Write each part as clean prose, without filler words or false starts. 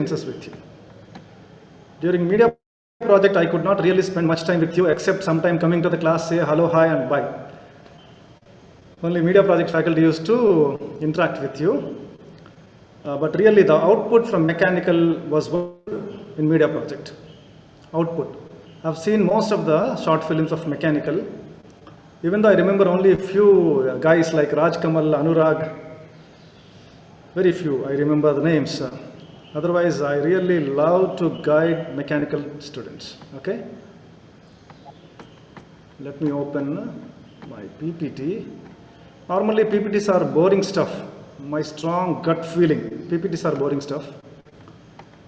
with you. During media project, I could not really spend much time with you except sometime coming to the class, say hello, hi, and bye. Only media project faculty used to interact with you. But really, the output from mechanical was in media project. Output. I've seen most of the short films of mechanical. Even though I remember only a few guys like Raj Kamal, Anurag, very few, I remember the names. Otherwise, I really love to guide mechanical students. Okay? Let me open my PPT. Normally, PPTs are boring stuff. My strong gut feeling, PPTs are boring stuff.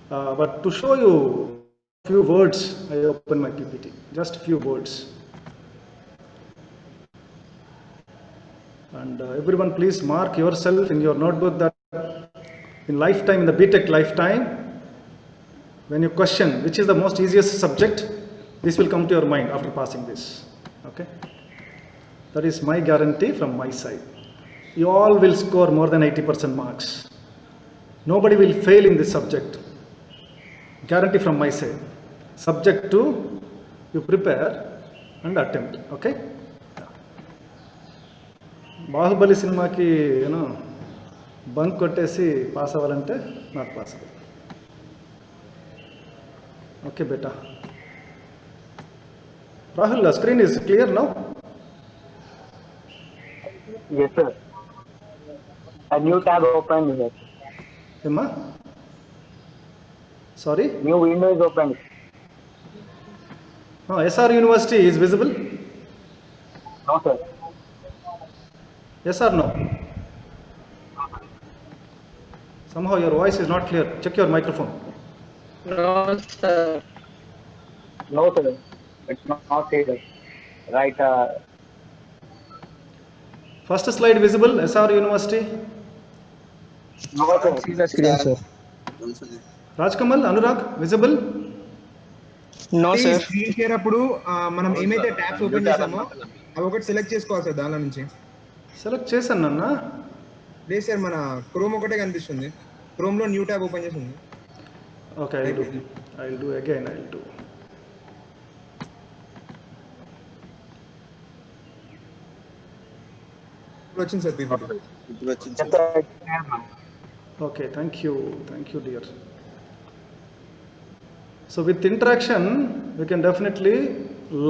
But to show you a few words, I open my PPT. Just a few words. And everyone, please mark yourself in your notebook that in lifetime, in the BTech lifetime, when you question which is the most easiest subject, this will come to your mind after passing this. Okay? That is my guarantee from my side. You all will score more than 80% marks. Nobody will fail in this subject. Guarantee from my side. Subject to you prepare and attempt. Okay? Baahubali సినిమాకి you know bunk కొట్టేసి pass అవ్వాలంటే not possible. Okay beta. Rahul, screen is clear now? Yes, sir. A new tab opened here. ఏమ్మా? Sorry? New window is opened. SR University is visible? No, sir. Yes or no? Somehow your voice is not clear. Check your microphone. No, sir. No, sir. It's not here. Right. First slide visible, SR University? No, sir. See the screen, sir. Rajkamal, Anurag, visible? No, sir. Screen share అప్పుడు మనం ఏమైతే tabs open చేసామో అవి ఒకటి select చేసుకోవాలి sir. దానిలో నుంచి select చేశాను అన్న. లేదు సార్, మన క్రోమ్ ఒకటే కనిపిస్తుంది. క్రోమ్ లో న్యూ ట్యాబ్ ఓపెన్ చేసి ఉంది. Okay, I'll do again. వచ్చింది sir PPT. Okay, thank you dear. So with interaction we can definitely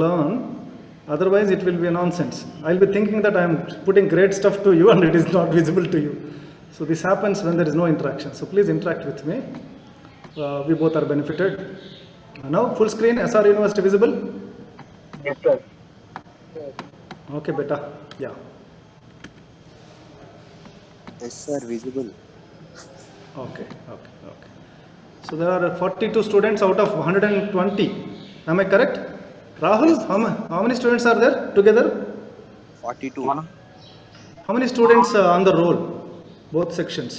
learn, otherwise it will be a nonsense. I'll be thinking that I am putting great stuff to you and it is not visible to you. So this happens when there is no interaction. So please interact with me. We both are benefited. Now full screen, SR University visible? Yes, sir. Okay beta. Yeah. Yes, sir, visible. Okay. So there are 42 students out of 120. Am I correct? Rahul, how many students are there together? 42. How many students on the roll? Both sections.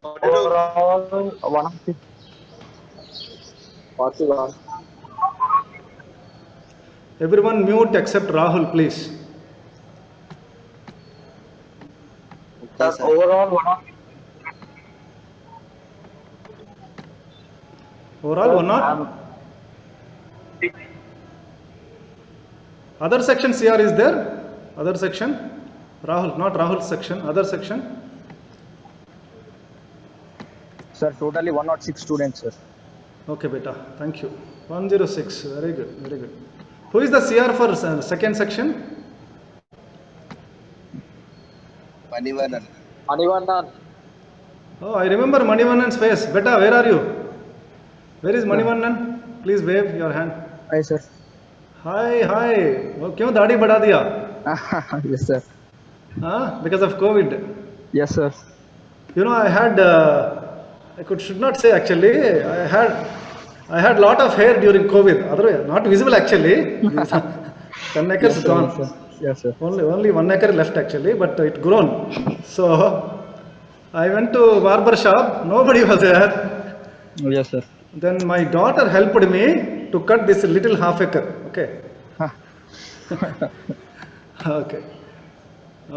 Overall, 41. Everyone mute except Rahul, please. Okay, sir. Overall, Overall, one not? Other section CR is there? Other section? Rahul, not Rahul's section, other section? Sir, totally 106 students, sir. Okay beta, thank you. 106, very good. Who is the CR for second section? Manivanan. Oh, I remember Manivanan's face. Beta, where are you? Where is Manivanan? Please wave your hand. Hi, sir. Hi. वो क्यों दाढ़ी बढ़ा दिया? Yes, sir. Because of COVID. Yes, sir. You know, I had, should not say actually, I had lot of hair during COVID. Otherwise, not visible actually. 10 acres Yes, gone. sir. Yes, sir. Only 1 acre left actually, but it grown. So I went to barber shop. Nobody was there. Yes, sir. Then my daughter helped me to cut this little half acre. Okay.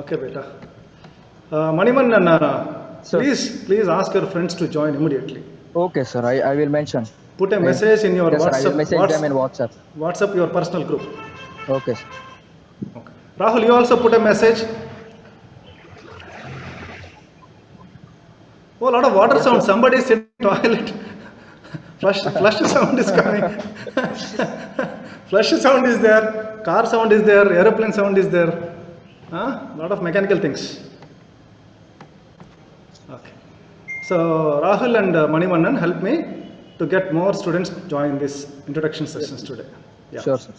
Okay beta. Manivan, Sir. Please ask your friends to join immediately. Okay, sir. I will mention. Put a message in your Yes, sir. I will WhatsApp. message them in WhatsApp. WhatsApp your personal group. Okay, sir. Okay. Rahul, you also put a message. Oh, a lot of water sound. Somebody is in the toilet. Flush sound is coming. Flush sound is there. Car sound is there. Aeroplane sound is there. A lot of mechanical things. Okay. So Rahul and Manivannan help me to get more students to join this introduction sessions today. Yeah. Sure, sir.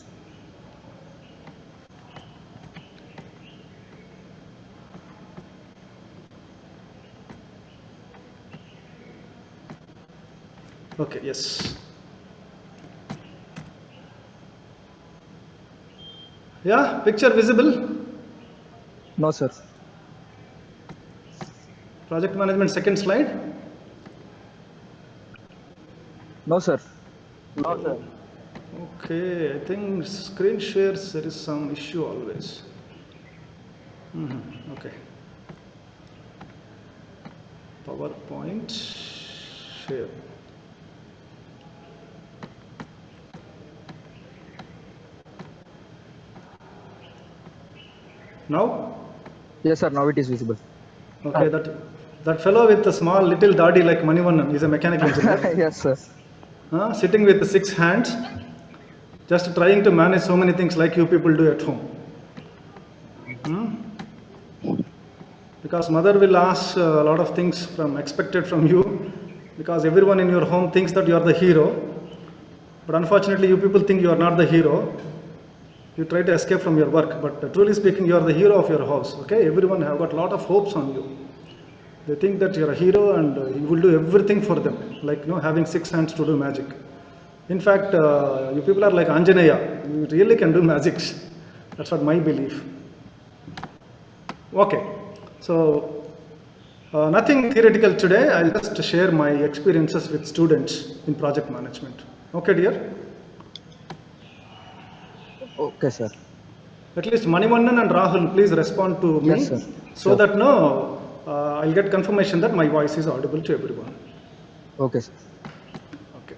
Okay, yes. Yeah, picture visible. No, sir. Project management second slide. No, sir. No, sir. Okay, I think screen shares there is some issue always. Okay. PowerPoint share. Now? Yes, sir. Now it is visible. Okay, that fellow with the small little daddy like Manivannan is a mechanical engineer. Yes, sir. Sitting with the 6 hands, just trying to manage so many things like you people do at home. Because mother will ask a lot of things expected from you, because everyone in your home thinks that you are the hero, but unfortunately you people think you are not the hero. You try to escape from your work, but truly speaking, you are the hero of your house. Okay, everyone have got a lot of hopes on you. They think that you are a hero and you will do everything for them, like having 6 hands to do magic. In fact, you people are like Anjaneya. You really can do magics. That's what my belief. Okay, so nothing theoretical today. I'll just share my experiences with students in project management. Okay, dear? Okay, sir. At least Manivannan and Rahul, please respond to me. Yes, sir. So Sure. that I'll get confirmation that my voice is audible to everyone. Okay, sir. Okay.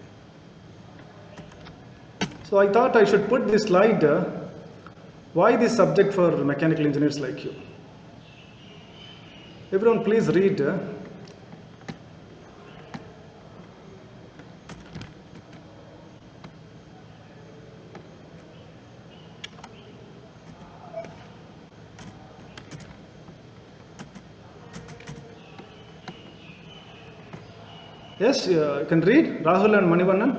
So I thought I should put this slide. Why this subject for mechanical engineers like you? Everyone please read. Yes, you can read. Rahul and Manivannan.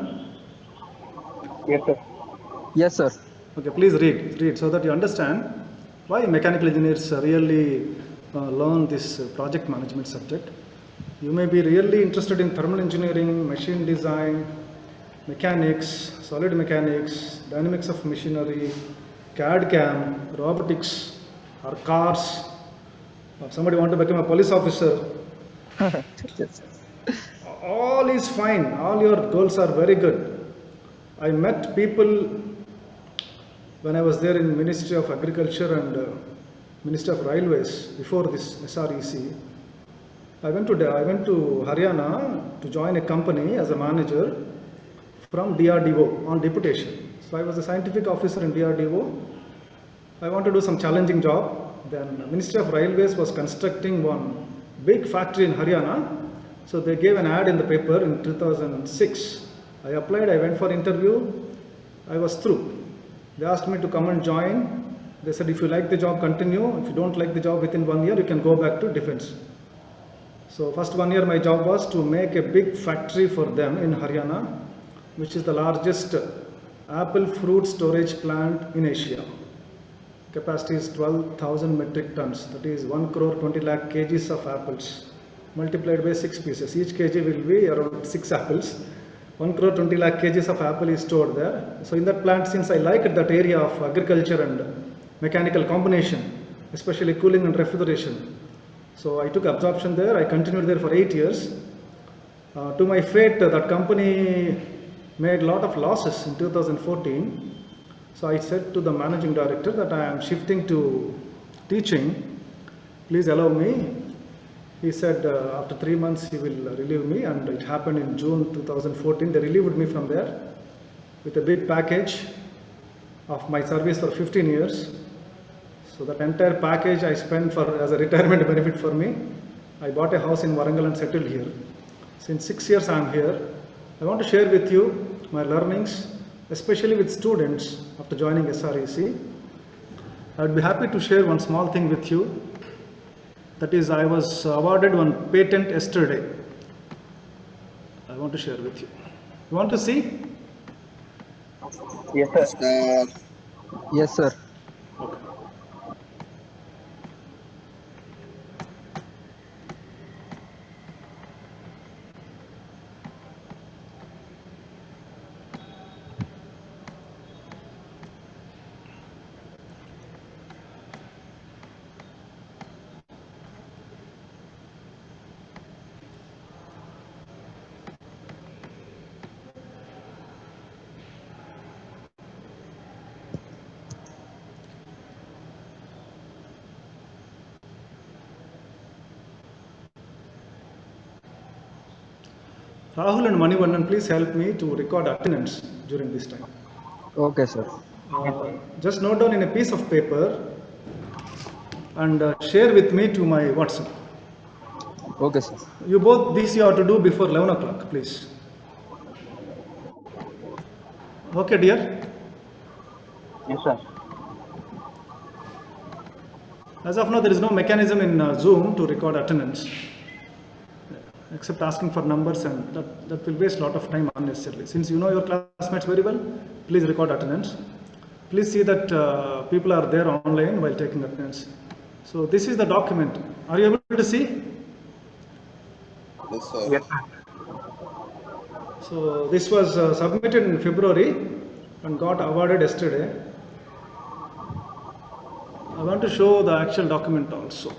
Yes, sir. Yes, sir. Okay, please read so that you understand why mechanical engineers really learn this project management subject. You may be really interested in thermal engineering, machine design, mechanics, solid mechanics, dynamics of machinery, CAD CAM, robotics, or cars. Or somebody want to become a police officer. Yes. All is fine. All your goals are very good. I met people when I was there in Ministry of Agriculture and Ministry of Railways before this SREC. I went to Haryana to join a company as a manager from DRDO on deputation. So I was a scientific officer in DRDO. I want to do some challenging job. Then Ministry of Railways was constructing one big factory in Haryana. So they gave an ad in the paper in 2006. I applied, I went for interview, I was through. They asked me to come and join. They said if you like the job, continue. If you don't like the job within 1 year, you can go back to defense. So first 1 year my job was to make a big factory for them in Haryana, which is the largest apple fruit storage plant in Asia. Capacity is 12,000 metric tons, that is 1 crore 20 lakh kgs of apples multiplied by 6 pieces. Each kg will be around 6 apples. 1 crore 20 lakh kgs of apple is stored there. So in that plant, since I liked that area of agriculture and mechanical combination, especially cooling and refrigeration, so I took absorption there. I continued there for 8 years. To my fate, that company made a lot of losses in 2014. So I said to the managing director that I am shifting to teaching. Please allow me. He said after 3 months he will relieve me, and it happened in June 2014. They relieved me from there with a big package of my service for 15 years. So that entire package I spent for as a retirement benefit for me. I bought a house in Warangal and settled here. Since 6 years I am here. I want to share with you my learnings, especially with students after joining SREC. I would be happy to share one small thing with you. That is, I was awarded one patent yesterday. I want to share with you. You want to see? Yes, sir. Yes, sir. Okay. Rahul and Manivannan, please help me to record attendance during this time. Okay, sir. Just note down in a piece of paper and share with me to my WhatsApp. Okay, sir. You both, this you have to do before 11 o'clock, please. Okay, dear? Yes, sir. As of now, there is no mechanism in Zoom to record attendance, except asking for numbers, and that will waste a lot of time unnecessarily. Since you know your classmates very well, please record attendance. Please see that people are there online while taking attendance. So this is the document. Are you able to see? Yes, sir. Yes, sir. So this was submitted in February and got awarded yesterday. I want to show the actual document also.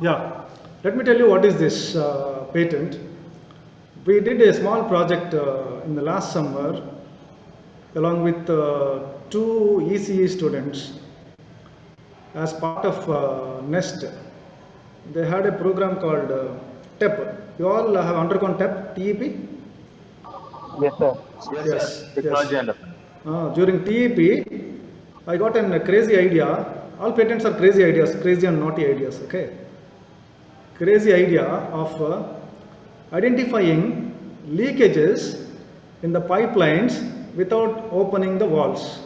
Yeah, let me tell you what is this patent. We did a small project in the last summer along with two ECE students as part of NEST. They had a program called TEP. You all have undergone TEP, TEP? Yes, sir. Yes, Technology yes. and During TEP, I got a crazy idea. All patents are crazy ideas, crazy and naughty ideas, okay? Crazy idea of identifying leakages in the pipelines without opening the valves.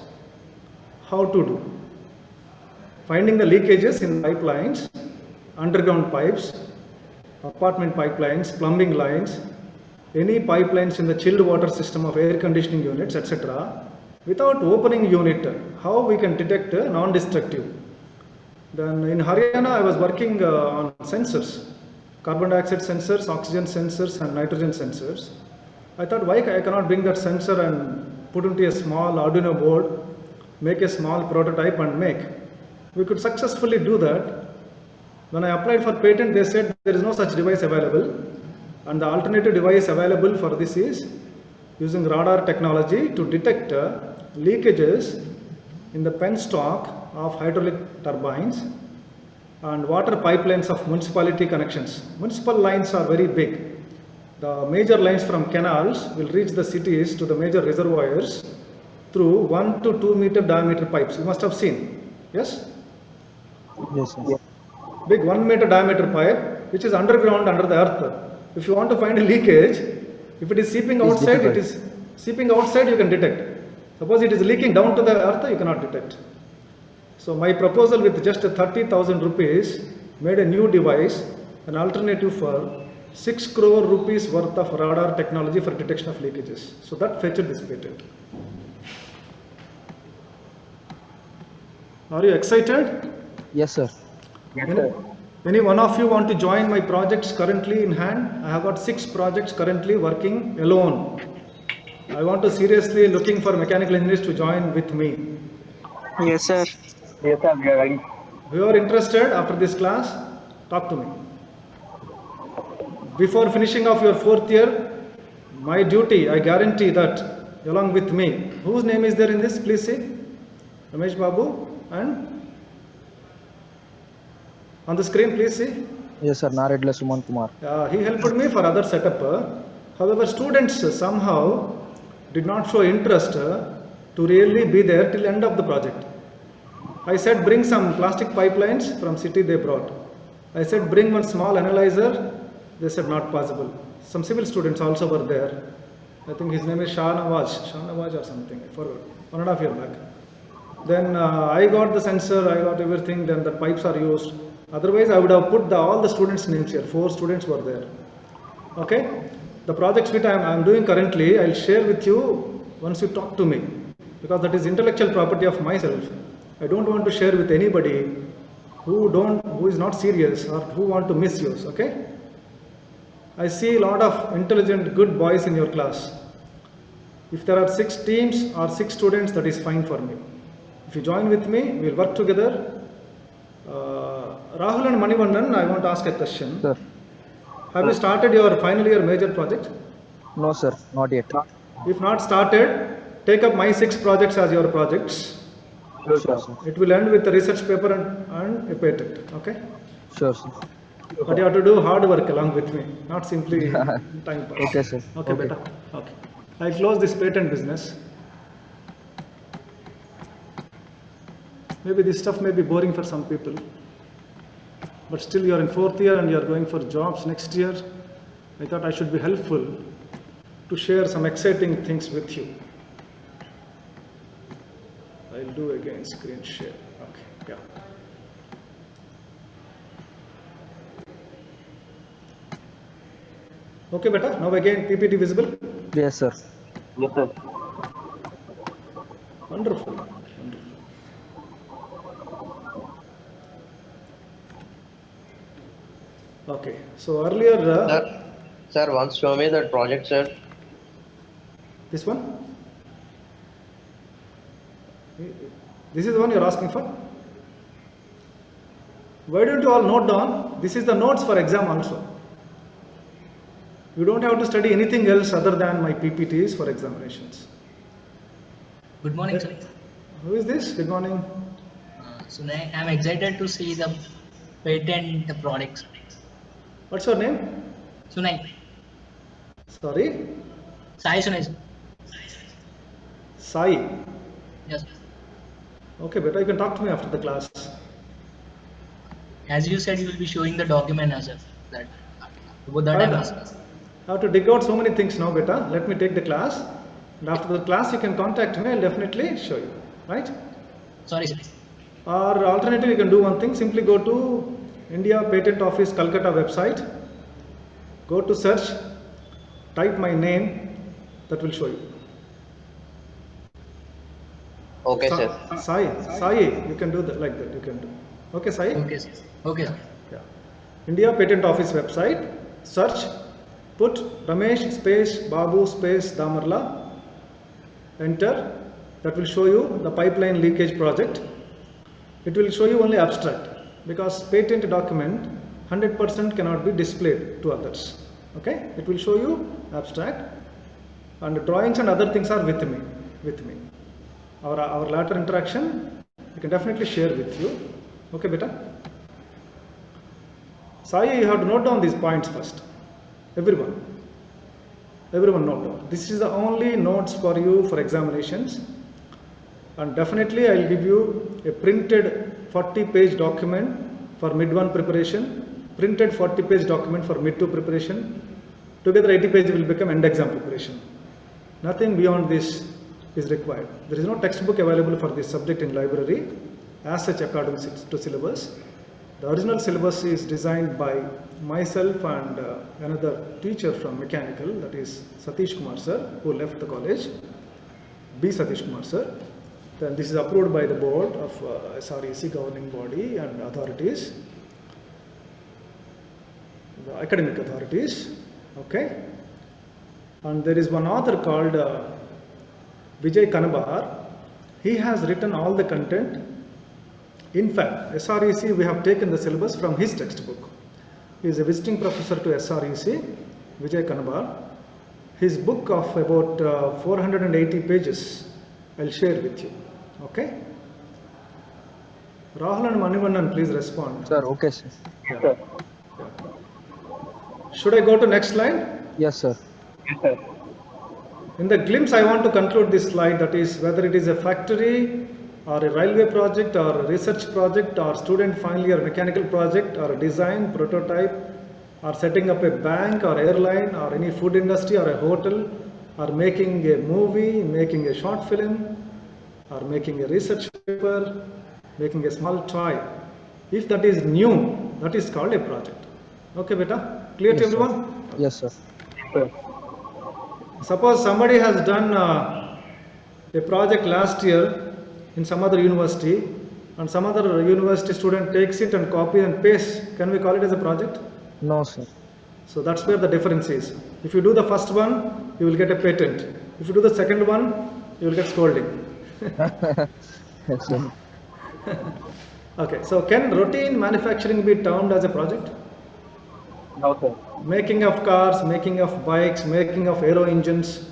How to do? Finding the leakages in pipelines, underground pipes, apartment pipelines, plumbing lines, any pipelines in the chilled water system of air conditioning units, etc. Without opening unit, how we can detect non-destructive. Then in Haryana, I was working on sensors, carbon dioxide sensors, oxygen sensors, and nitrogen sensors. I thought, why I cannot bring that sensor and put into a small Arduino board, make a small prototype and make. We could successfully do that. When I applied for patent, they said there is no such device available, and the alternative device available for this is using radar technology to detect leakages in the penstock of hydraulic turbines and water pipelines of municipality connections. Municipal lines are very big. The major lines from canals will reach the cities to the major reservoirs through 1 to 2 meter diameter pipes. You must have seen, yes? Yes, sir. Big 1 meter diameter pipe which is underground under the earth. If you want to find a leakage, if it is seeping It's outside, difficult. it is seeping outside, you can detect. Suppose it is leaking down to the earth, you cannot detect. So my proposal with just 30,000 rupees made a new device, an alternative for 6 crore rupees worth of radar technology for detection of leakages. So that fetched this patent. Are you excited? Yes, sir. Yes, Any, sir. any one of you want to join my projects currently in hand? I have got 6 projects currently working alone. I want to seriously looking for mechanical engineers to join with me. Yes, sir. Yes, sir. We are ready. If you are interested after this class, talk to me. Before finishing off your 4th year, my duty, I guarantee that along with me, whose name is there in this? Please see. Ramesh Babu and on the screen, please see. Yes, sir. Naredla Suman Kumar. He helped me for other setup. However, students somehow did not show interest to really be there till end of the project. I said bring some plastic pipelines from city, they brought. I said bring one small analyzer, they said not possible. Some civil students also were there. I think his name is Shah Nawaz or something, I forgot, 1.5 years back. Then I got the sensor, I got everything, then the pipes are used. Otherwise, I would have put all the students' names here. 4 students were there. Okay? The projects which I am doing currently, I'll share with you once you talk to me. Because that is intellectual property of myself. I don't want to share with anybody who is not serious or who want to misuse. Okay? I see a lot of intelligent, good boys in your class. If there are 6 teams or 6 students, that is fine for me. If you join with me, we'll work together. Rahul and Manivandan, I want to ask a question. Sir. Have you started your final year major project? No, sir. Not yet. If not started, take up my 6 projects as your projects. Sure, sir. It will end with a research paper and a patent. Okay? Sure, sir. But you have to do hard work along with me, not simply time pass. Okay, sir. Okay, Okay. beta. Okay. I close this patent business. Maybe this stuff may be boring for some people. But still you are in 4th year and you are going for jobs next year. I thought I should be helpful to share some exciting things with you. I'll do again screen share. Okay, yeah. Okay, beta. Now again PPT visible. Yes, sir. Yes, sir. Wonderful. Wonderful. Okay. So earlier, Sir, once show me that project, sir. this one. This is the one you're asking for. Why don't you all note down? This is the notes for exam also. You don't have to study anything else other than my PPTs for examinations. Good morning, sir. Who is this? Good morning. Sunay, I'm excited to see the patent the products. What's your name? Sunay, Sorry? Sai Sunay, sir. Sai. Yes. Okay, beta, you can talk to me after the class. As you said, you will be showing the document as well. That about that I'm asking. I have to dig out so many things now, beta. Let me take the class. And after the class, you can contact me. I'll definitely show you. Right? Sorry, sir. Or alternatively, you can do one thing. Simply go to India Patent Office Calcutta website. Go to search. Type my name. That will show you. Okay, sir. Sai, you can do that like that. You can do. Okay, Sai? Okay, sir. Okay, sir. Yeah. India Patent Office website. Search. Put Ramesh space Babu space Damarla. Enter. That will show you the pipeline leakage project. It will show you only abstract because patent document 100% cannot be displayed to others. Okay? It will show you abstract and drawings and other things are with me. Our later interaction, we can definitely share with you. Okay, beta? Sai, you have to note down these points first. Everyone note down. This is the only notes for you for examinations. And definitely I will give you a printed 40-page document for mid 1 preparation, printed 40-page document for mid 2 preparation. Together 80 pages will become end exam preparation. Nothing beyond this is required. There is no textbook available for this subject in library as such according to syllabus. The original syllabus is designed by myself and another teacher from mechanical, that is Satish Kumar sir, who left the college, B. Satish Kumar sir. Then this is approved by the board of SREC governing body and authorities, the academic authorities. Okay. And there is one author called Vijay Kanabar. He has written all the content. In fact, SREC, we have taken the syllabus from his textbook. He is a visiting professor to SREC, Vijay Kanabar. His book of about 480 pages, I'll share with you. Okay? Rahul and Manivandan, please respond. Sir, okay, sir. Yeah. Sir. Yeah. Should I go to next slide? Yes, sir. Yes, sir. In the glimpse, I want to conclude this slide, that is whether it is a factory or a railway project or a research project or student final year mechanical project or a design prototype or setting up a bank or airline or any food industry or a hotel or making a movie, making a short film or making a research paper, making a small toy. If that is new, that is called a project. Okay, beta? Clear to Yes, sir. everyone? Yes, sir. Sir. Suppose somebody has done a project last year in some other university and some other university student takes it and copy and paste. Can we call it as a project? No, sir. So that's where the difference is. If you do the first one, you will get a patent. If you do the second one, you will get scolding. Yes, sir. Okay, so can routine manufacturing be termed as a project? No, sir. Making of cars, making of bikes, making of aero engines,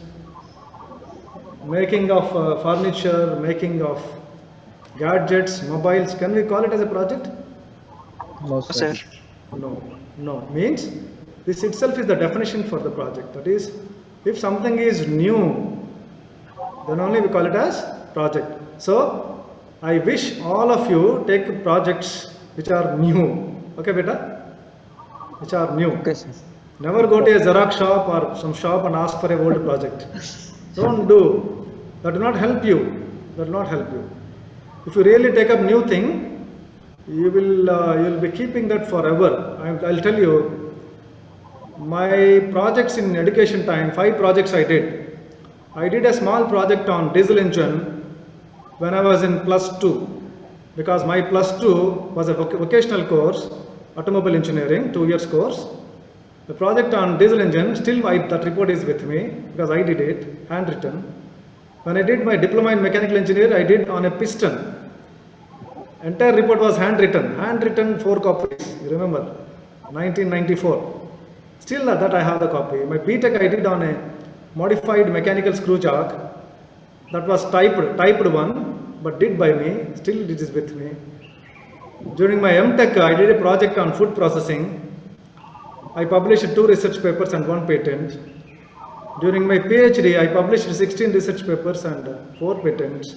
making of furniture, making of gadgets, mobiles, can we call it as a project? No, sir. No, no. Means this itself is the definition for the project. That is, if something is new, then only we call it as project. So, I wish all of you take projects which are new. Okay, beta? Which are new. Okay, sir. Never go to a Xerox shop or some shop and ask for a old project. Don't do. That will not help you. That will not help you. If you really take up new thing, you'll be keeping that forever. I'll tell you, my projects in education time, 5 projects I did. I did a small project on diesel engine when I was in +2, because my +2 was a vocational course, automobile engineering, 2 years course. The project on diesel engine, still that report is with me because I did it, handwritten. When I did my diploma in mechanical engineer, I did on a piston. Entire report was handwritten 4 copies, you remember, 1994. Still that I have the copy. My BTech I did on a modified mechanical screw jack, that was typed one, but did by me, still it is with me. During my MTech I did a project on food processing. I published 2 research papers and 1 patent. During my PhD I published 16 research papers and 4 patents.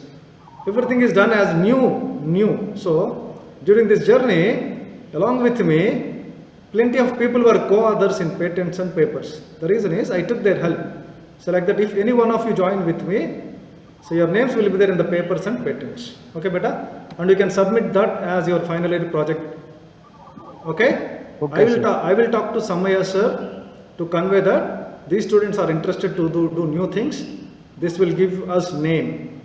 Everything is done as new. So, during this journey, along with me, plenty of people were co-authors in patents and papers. The reason is I took their help. So like that, if any one of you join with me, so your names will be there in the papers and patents. Okay, beta? And you can submit that as your final year project. Okay? Okay, sir. I will talk to Samaya sir to convey that these students are interested to do new things. This will give us name.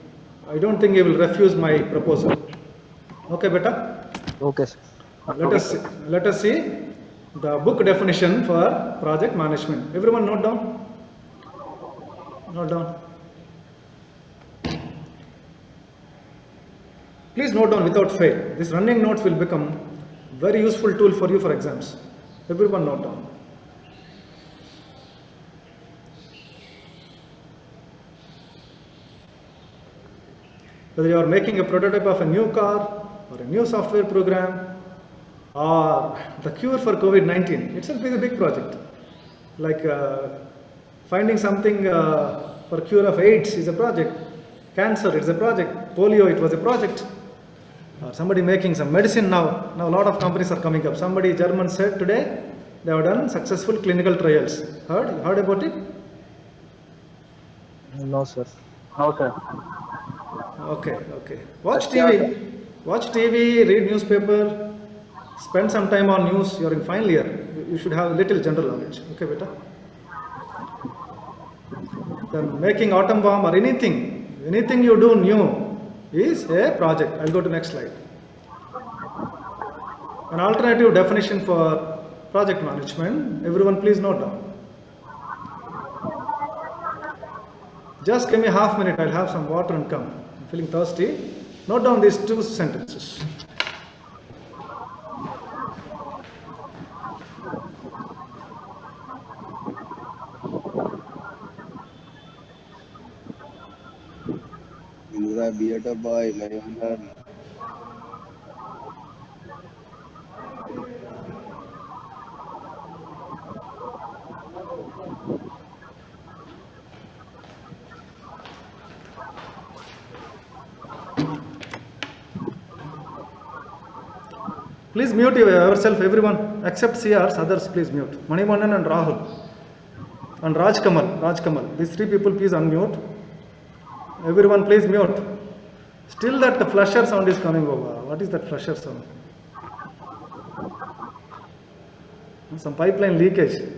I don't think he will refuse my proposal. Okay, beta? Okay, sir. Let us see the book definition for project management. Everyone note down. Note down. Please note down without fail. This running notes will become very useful tool for you for exams. Everyone note down. Whether you are making a prototype of a new car or a new software program or the cure for COVID-19 itself is a big project. Like finding something for cure of AIDS is a project. Cancer is a project. Polio, it was a project. Or somebody making some medicine now. Now a lot of companies are coming up. Somebody German said today they have done successful clinical trials. Heard about it? No, sir. No, sir. Okay. Watch TV, read newspaper, spend some time on news. You're in final year. You should have little general knowledge. Okay, beta? Then making atom bomb or anything you do new is a project. I'll go to next slide. An alternative definition for project management. Everyone please note down. Just give me half minute. I'll have some water and come. I'm feeling thirsty. Note down these 2 sentences. Indra Beata by Mayonnaise. Please mute yourself, everyone, except CRs, others please mute. Manivandan and Rahul. And Raj Kamal. These three people please unmute. Everyone please mute. Still that the flusher sound is coming over. What is that flusher sound? Some pipeline leakage.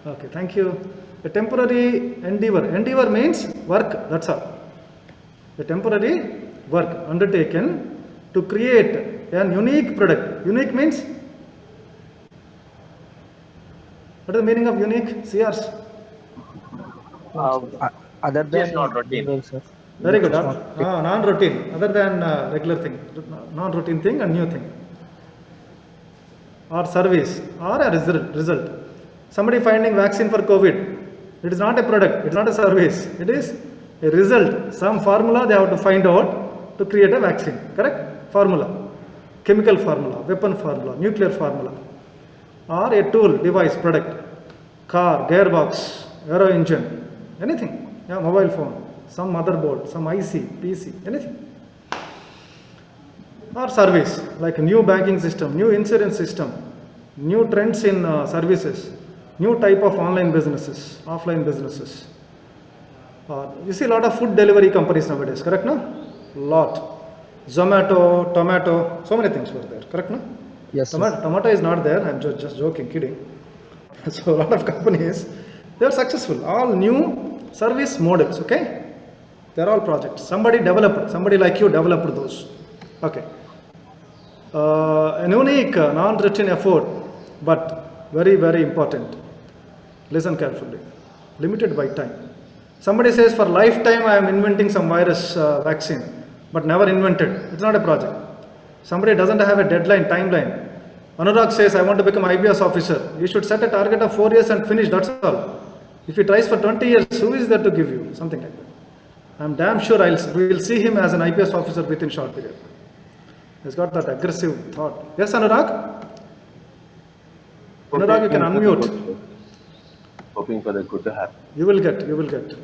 Okay, thank you. A temporary endeavor. Endeavor means work, that's all. A temporary work undertaken to create a unique product. Unique means? What is the meaning of unique? CRs? Other than Just not routine. usual, sir. Very good. Just not- Non-routine, other than regular thing, non-routine thing and new thing, or service, or a result. Somebody finding vaccine for COVID. It is not a product. It is not a service. It is a result. Some formula they have to find out to create a vaccine. Correct? Formula, chemical formula, weapon formula, nuclear formula, or a tool, device, product, car, gearbox, aero engine, anything. Yeah, mobile phone, some motherboard, some IC, PC, anything. Or service, like a new banking system, new insurance system, new trends in services, new type of online businesses, offline businesses. You see a lot of food delivery companies nowadays, correct no? Lot. Zomato, Tomato, so many things were there, correct no? Yes, sir. Tomato is not there, I'm just joking, kidding. So a lot of companies, they are successful, all new service models, okay? They are all projects. Somebody developed, somebody like you developed those, okay? An unique, non-routine effort, but very, very important. Listen carefully. Limited by time. Somebody says for lifetime I am inventing some virus vaccine, but never invented. It's not a project. Somebody doesn't have a deadline, timeline. Anurag says I want to become IBS officer. You should set a target of 4 years and finish, that's all. If he tries for 20 years, who is there to give you? Something like that. I'm damn sure we will see him as an IPS officer within short period. He's got that aggressive thought. Yes, Anurag? Anurag, you can unmute. Hoping for the good to happen. You will get.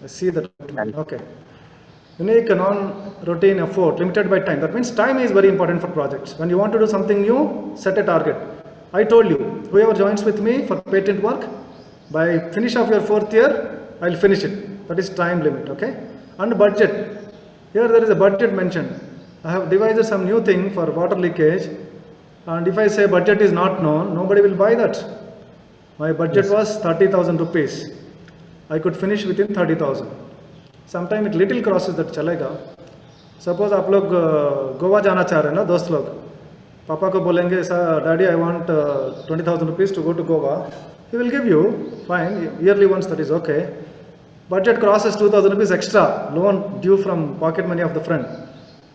I see that. Okay. Unique, non-routine effort, limited by time. That means time is very important for projects. When you want to do something new, set a target. I told you, whoever joins with me for patent work, by finish of your 4th year, I'll finish it. That is time limit, okay? And budget. Here there is a budget mentioned. I have devised some new thing for water leakage, and if I say budget is not known, nobody will buy that. My budget was 30,000 rupees. I could finish within 30,000. Sometime it little crosses that chalega. Suppose आप लोग गोवा जाना चाह रहे हैं ना दोस्त लोग, पापा को बोलेंगे daddy I want 20,000 rupees to go to Goa. He will give you, fine, yearly once, that is okay. Budget crosses 2,000 rupees extra, loan due from pocket money of the friend.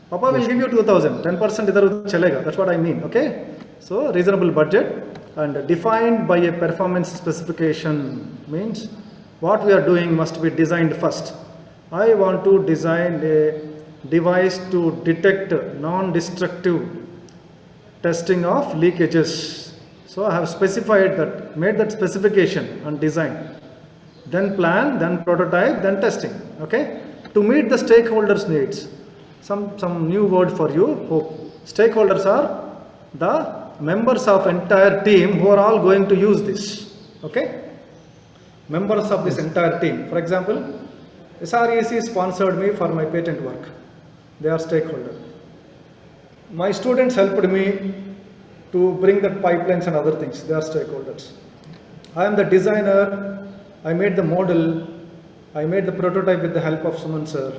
Papa will give you 2,000, 10% idhar udhar chalega, that's what I mean, okay? So reasonable budget and defined by a performance specification means what we are doing must be designed first. I want to design a device to detect non-destructive testing of leakages. So I have specified that, made that specification and design. Then plan, then prototype, then testing, okay? To meet the stakeholders' needs. Some new word for you, hope. Stakeholders are the members of entire team who are all going to use this, okay? Members of this entire team. For example, SREC sponsored me for my patent work. They are stakeholder. My students helped me to bring the pipelines and other things. They are stakeholders. I am the designer. I made the model. I made the prototype with the help of Suman sir.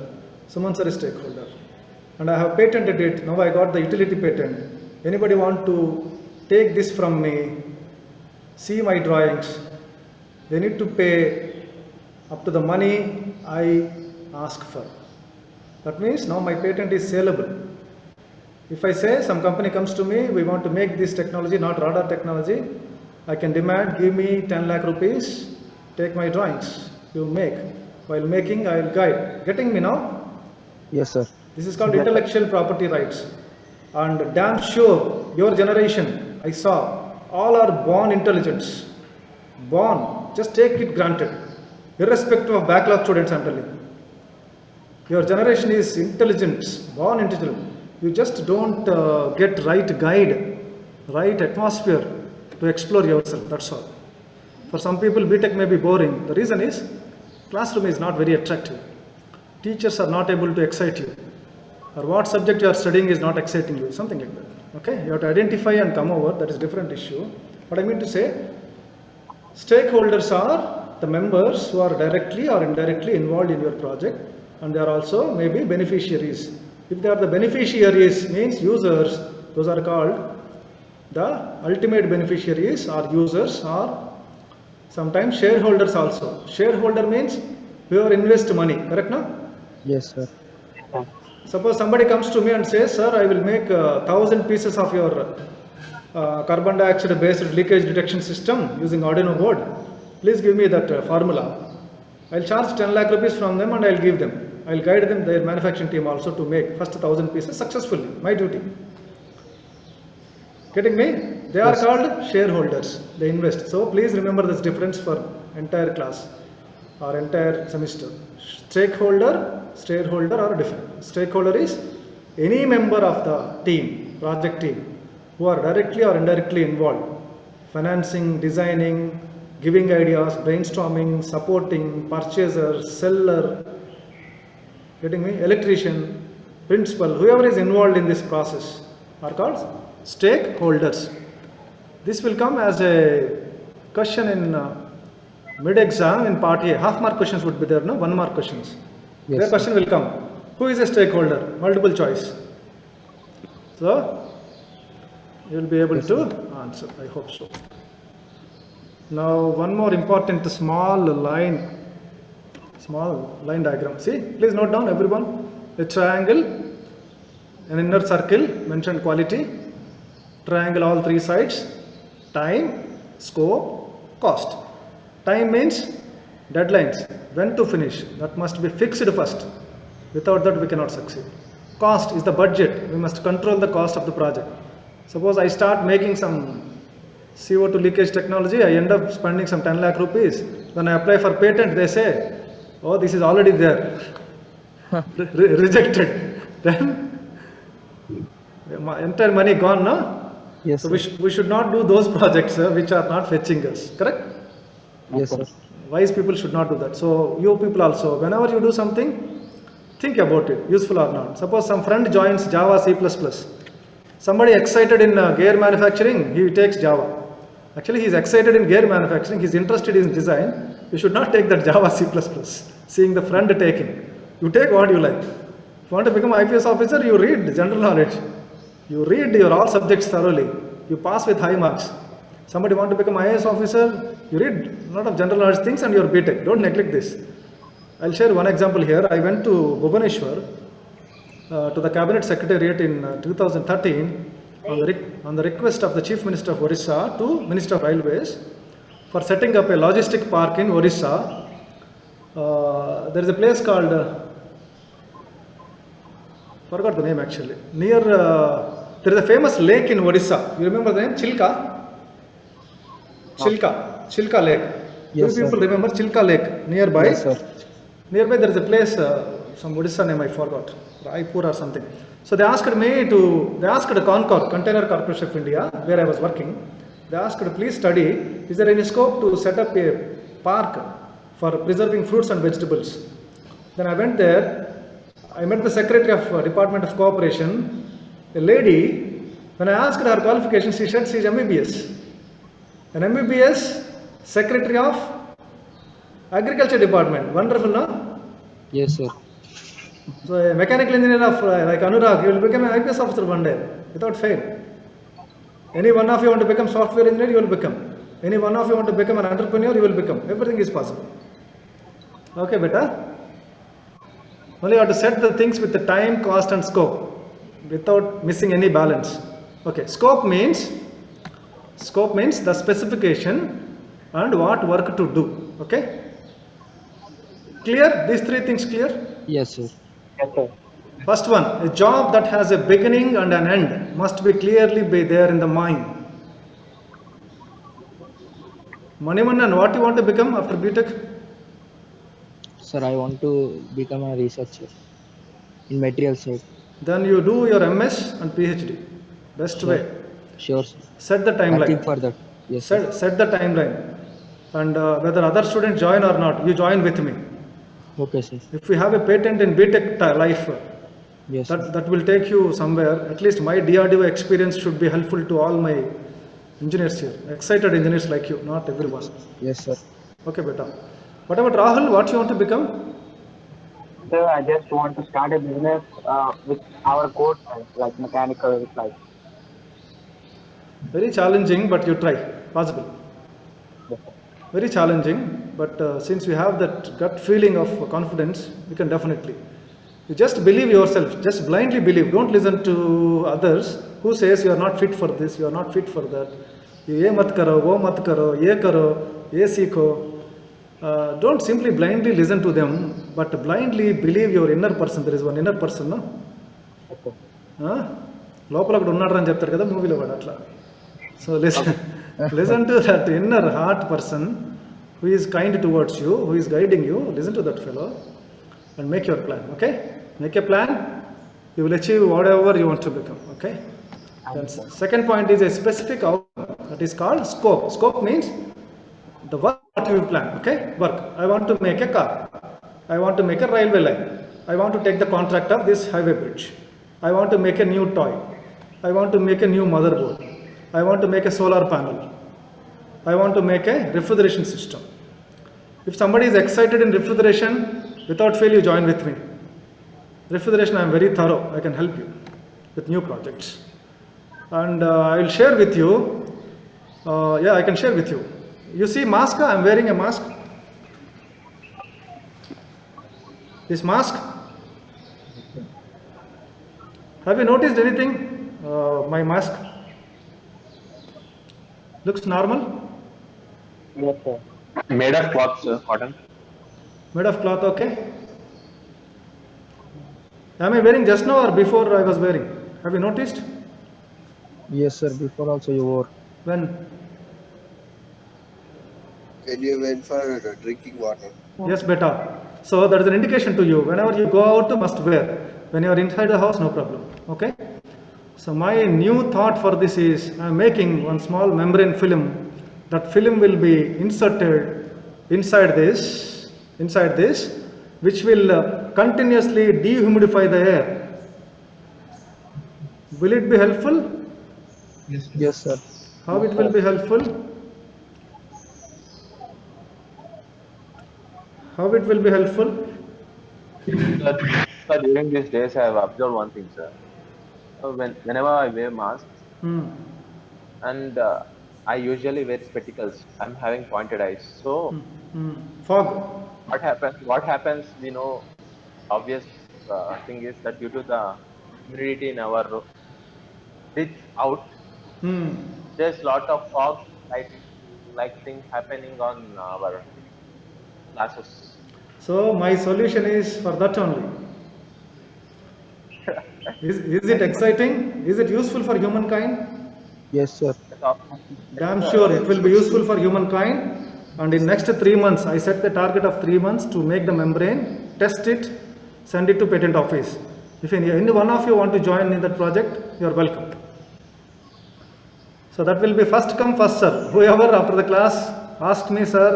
Suman sir is stakeholder. And I have patented it. Now I got the utility patent. Anybody want to take this from me, see my drawings, they need to pay up to the money I ask for. That means now my patent is saleable. If I say some company comes to me, we want to make this technology, not radar technology, I can demand, give me 10 lakh rupees, take my drawings, you make. While making, I will guide. Getting me now? Yes, sir. This is called intellectual property rights. And damn sure, your generation, I saw, all are born intelligents. Born, just take it granted. Irrespective of backlog students, I am telling you. Your generation is intelligent, born intelligent. You just don't get right guide, right atmosphere to explore yourself. That's all. For some people, BTech may be boring. The reason is classroom is not very attractive. Teachers are not able to excite you, or what subject you are studying is not exciting you, something like that. Okay, you have to identify and come over. That is different issue. What I mean to say, stakeholders are the members who are directly or indirectly involved in your project, and they are also maybe beneficiaries. If they are the beneficiaries, means users, those are called the ultimate beneficiaries or users, or sometimes shareholders also. Shareholder means whoever invest money, correct now? Yes, sir. Suppose somebody comes to me and says, sir, I will make 1,000 pieces of your carbon dioxide based leakage detection system using Arduino board. Please give me that formula. I'll charge 10 lakh rupees from them and I'll give them. I'll guide them, their manufacturing team also, to make first 1,000 pieces successfully. My duty. Getting me? They are called shareholders. They invest. So please remember this difference for entire class or entire semester. Stakeholder, shareholder are different. Stakeholder is any member of the team, project team, who are directly or indirectly involved. Financing, designing, giving ideas, brainstorming, supporting, purchaser, seller, getting me? Electrician, principal, whoever is involved in this process are called stakeholders. This will come as a question in mid-exam in part A. Half mark questions would be there, no? 1 mark questions. Yes, Their sir. question will come. Who is a stakeholder? Multiple choice. So, you will be able Yes, to answer. I hope so. Now, one more important small line diagram. See, please note down everyone. A triangle, an inner circle, mentioned quality, triangle all 3 sides, time, scope, cost. Time means deadlines, when to finish, that must be fixed first. Without that we cannot succeed. Cost is the budget, we must control the cost of the project. Suppose I start making some CO2 leakage technology, I end up spending some 10 lakh rupees. When I apply for patent, they say, oh, this is already there, rejected. Then my entire money gone, no? Yes, So sir. we should not do those projects which are not fetching us, correct? Yes, sir. Wise people should not do that. So you people also, whenever you do something, think about it, useful or not. Suppose some friend joins Java, C++. Somebody excited in gear manufacturing, he takes Java. Actually, he is excited in gear manufacturing, he is interested in design. You should not take that Java, C++, seeing the friend taking. You take what you like. If you want to become IPS officer, you read general knowledge. You read your all subjects thoroughly. You pass with high marks. Somebody want to become IAS officer, you read a lot of general knowledge things and you are BTech. Don't neglect this. I'll share one example here. I went to Bhubaneswar to the cabinet secretariat in 2013 on the request of the Chief Minister of Orissa to Minister of Railways for setting up a logistic park in Orissa. There is a place called, forgot the name actually, near, there is a famous lake in Orissa. You remember the name? Chilka? Chilka Lake. Yes, Do you people sir. remember Chilka Lake nearby? Yes, sir. Nearby there is a place, some Odisha name I forgot, Raipur or something. So they asked Concor, Container Corporation of India, where I was working. They asked, please study, is there any scope to set up a park for preserving fruits and vegetables? Then I went there, I met the Secretary of Department of Cooperation, a lady. When I asked her qualifications, she said she is MBBS. An MBBS Secretary of Agriculture Department. Wonderful, no? Yes, sir. So a mechanical engineer of like Anurag, you will become an IPS officer one day without fail. Any one of you want to become software engineer, you will become. Any one of you want to become an entrepreneur, you will become. Everything is possible. Okay, beta. Only you have to set the things with the time, cost and scope without missing any balance. Okay, scope means the specification and what work to do. Okay, clear? These 3 things clear? Yes, sir. Yes, sir. First one, a job that has a beginning and an end must be clearly be there in the mind. Manivannan, what you want to become after BTech? Sir, I want to become a researcher in material side. Then you do your MS and PhD. Best way. Sure, sir. Set the Working timeline. for that. Yes, sir. Set the timeline. And whether other students join or not, you join with me. Okay, sir. If we have a patent in BTech life, Yes, sir. that will take you somewhere. At least my DRDO experience should be helpful to all my engineers here. Excited engineers like you, not everyone. Yes, sir. Okay, beta. What about Rahul? What you want to become? Sir, I just want to start a business with our core science, like mechanical, like. Very challenging, but you try. Possible. Yes, sir. Very challenging, but since you have that gut feeling of confidence, you can definitely. You just believe yourself. Just blindly believe. Don't listen to others who says you are not fit for this, you are not fit for that. ये मत करो, वो मत करो, ये करो, ये सीखो. Don't simply blindly listen to them, but blindly believe your inner person. There is one inner person, no? Yes, sir. లోపల ఒకడు ఉన్నాడు అని చెప్తారు కదా మూవీలో వాడు అట్లా. So listen to that inner heart person who is kind towards you, who is guiding you. Listen to that fellow and make your plan. Okay? Make a plan. You will achieve whatever you want to become. Okay? Then second point is a specific outcome. That is called scope. Scope means the work that you plan. Okay? Work. I want to make a car. I want to make a railway line. I want to take the contract of this highway bridge. I want to make a new toy. I want to make a new motherboard. I want to make a solar panel. I want to make a refrigeration system. If somebody is excited in refrigeration, without fail you join with me. Refrigeration, I am very thorough. I can help you with new projects. And I will share with you. I can share with you. You see mask? I am wearing a mask. This mask. Have you noticed anything? My mask looks normal. Yes, sir. Made of cloth, sir, cotton. Made of cloth, okay. Am I wearing just now or before I was wearing? Have you noticed? Yes, sir. Before also you wore. When? When you went for drinking water. Yes, beta. So that is an indication to you. Whenever you go out, you must wear. When you are inside the house, no problem. Okay. So my new thought for this is, I am making one small membrane film. That film will be inserted inside this, which will continuously dehumidify the air. Will it be helpful? Yes, sir. How it will be helpful? How it will be helpful? Sir, during these days, I have observed one thing, sir. Whenever I wear masks, and I usually wear spectacles, I'm having pointed eyes. So, Fog. what happens? We know, obvious thing is that due to the humidity in our breathe out, there's lot of fog like thing happening on our glasses. So my solution is for that only. Is it exciting? Is it useful for humankind? Yes, sir. Damn sure it will be useful for humankind. And in next 3 months, I set the target of 3 months to make the membrane, test it, send it to patent office. If any one of you want to join in that project, you are welcome. So that will be first come, first serve. Whoever after the class asked me, sir,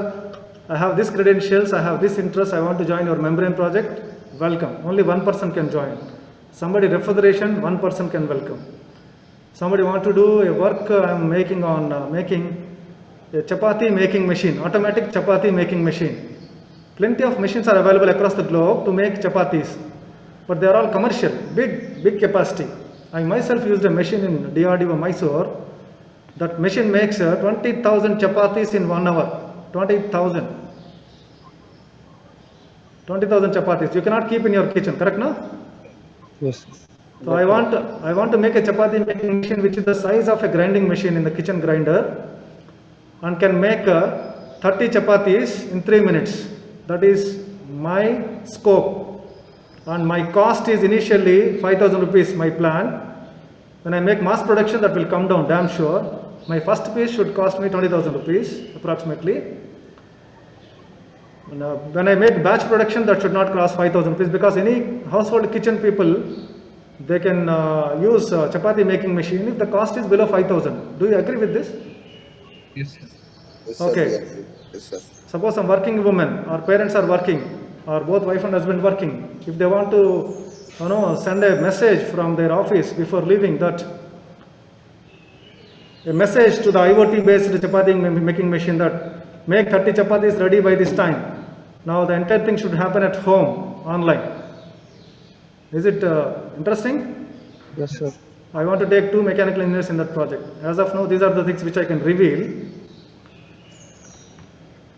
I have this credentials, I have this interest, I want to join your membrane project, welcome. Only one person can join. Somebody refrigeration, one person can welcome. Somebody want to do a work I am making on making a chapati making machine, automatic chapati making machine. Plenty of machines are available across the globe to make chapatis, but they are all commercial, big capacity. I myself used a machine in DRDO Mysore. That machine makes 20,000 chapatis in 1 hour. 20,000 chapatis. You cannot keep in your kitchen, correct, no? Yes. So I want to make a chapati making machine which is the size of a grinding machine in the kitchen grinder, and can make 30 chapatis in 3 minutes. That is my scope, and my cost is initially 5,000 rupees, my plan. When I make mass production, that will come down, damn sure. My first piece should cost me 20,000 rupees approximately. And, when I make batch production, that should not cost 5,000 rupees, because any household kitchen people they can use chapati making machine if the cost is below 5,000. Do you agree with this? Yes, sir. Okay. We agree. Yes, sir. Suppose some working woman or parents are working or both wife and husband working. If they want to send a message from their office before leaving, that a message to the IoT based chapati making machine that make 30 chapatis ready by this time. Now the entire thing should happen at home online. Is it interesting? Yes, sir. I want to take 2 mechanical engineers in that project. As of now, these are the things which I can reveal.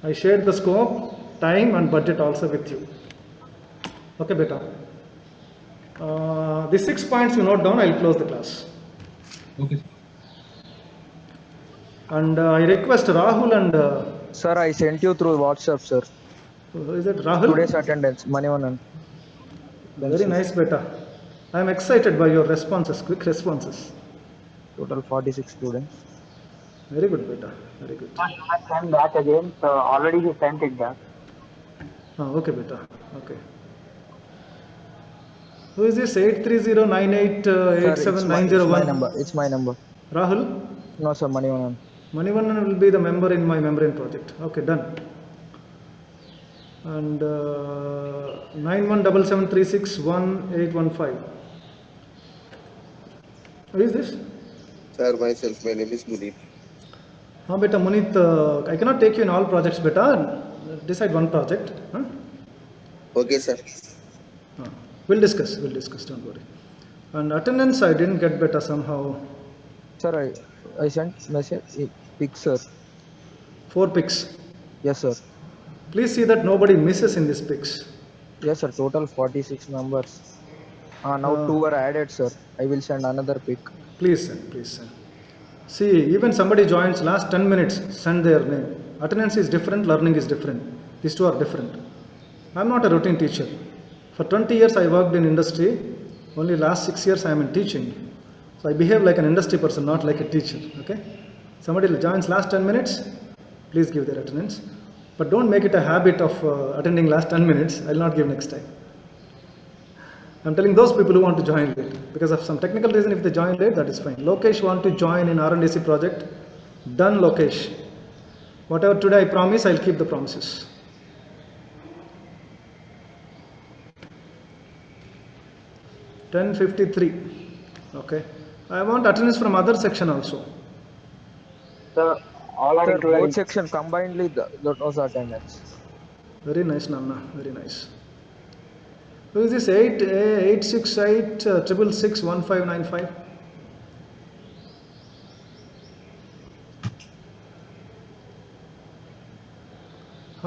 I shared the scope, time and budget also with you. Okay, beta. The 6 points you note down, I will close the class. Okay. And I request Rahul and... Sir, I sent you through WhatsApp, sir. Is it Rahul? Today's attendance, Manivanan. Very nice, beta. I am excited by your responses, quick responses. Total 46 students. Very good, beta. Very good. You must send back again. So already he sent it back. Okay, beta. Okay. Who is this? 830988791? It's my number. Rahul? No, sir, Manivanan. Manivanan will be the member in my membrane project. Okay, done. And 9177361815. Who is this? Sir, myself, my name is Munit. Beta Munit, I cannot take you in all projects, beta. Decide one project. Huh? Okay, sir. We'll discuss, don't worry. And attendance, I didn't get beta somehow. Sir, I sent message, pics, sir. 4 pics. Yes, sir. Please see that nobody misses in these pics. Yes, sir. Total 46 numbers. Now 2 were added, sir. I will send another pic. Please send, please send. See, even somebody joins last 10 minutes, send their name. Attendance is different, learning is different. These two are different. I'm not a routine teacher. For 20 years I worked in industry. Only last 6 years I am in teaching. So I behave like an industry person, not like a teacher. Okay? Somebody joins last 10 minutes, please give their attendance. But don't make it a habit of attending last 10 minutes. I will not give next time. I'm telling those people who want to join late. Because of some technical reason, if they join late, that is fine. Lokesh want to join in RNDC project. Done, Lokesh. Whatever today I promise, I'll keep the promises. $10.53. Okay. I want attendance from other section also. So all are Sir, included. both section combinedly, that was attendance. Very nice, Nanna. Very nice. Who is this? 868-666-1595.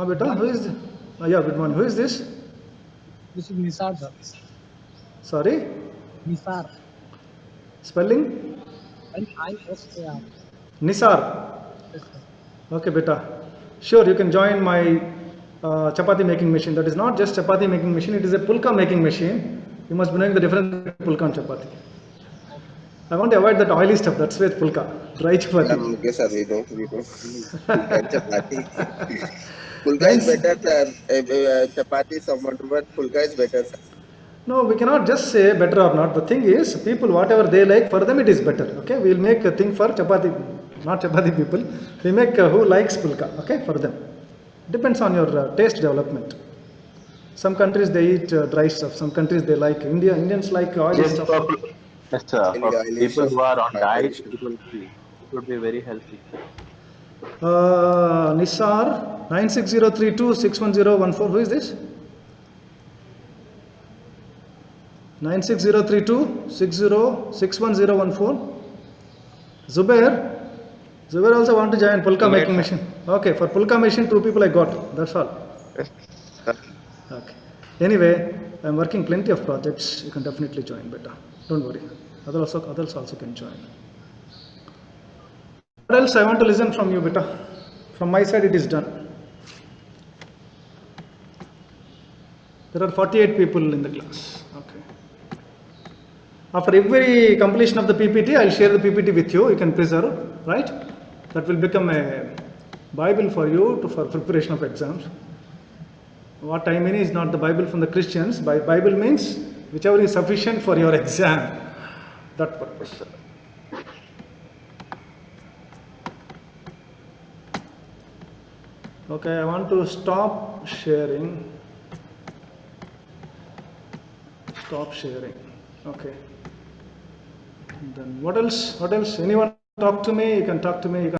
Beta, who is this? Yeah, good morning. Who is this? This is Nisar, sir. Sorry? Nisar. Spelling? N-I-S-A-R. Nisar. Yes, sir. Okay, beta. Sure, you can join my chapati making machine. That is not just chapati making machine, it is a pulka making machine. You must be knowing the difference between pulka and chapati. I want to avoid that oily stuff, that's why it's pulka. Dry chapati. Yes, sir, we don't. Chapati. Pulka is better, sir. Chapati, someone, but pulka is better, sir. No, we cannot just say better or not. The thing is, people, whatever they like, for them it is better. Okay, we will make a thing for chapati, not chapati people. We make who likes pulka, okay, for them. Depends on your taste development. Some countries they eat dry stuff. Some countries they like Indians like oily Yes, stuff. yes, sir. For people who are on diet, it will be very healthy. Nisar 96032611014. Who is this? 9603260611014. Zubair. Zubair also want to join pulka making machine. Okay, for pulka machine 2 people I got. That's all. Okay. Anyway, I am working plenty of projects. You can definitely join better. Don't worry. Others also can join. What else I want to listen from you, beta? From my side, it is done. There are 48 people in the class. Okay. After every completion of the PPT, I will share the PPT with you. You can preserve, right? That will become a Bible for you for preparation of exams. What I mean is not the Bible from the Christians. Bible means whichever is sufficient for your exam. That purpose. Okay, I want to stop sharing. Stop sharing. Okay. Then what else? What else? Anyone talk to me? You can talk to me. You can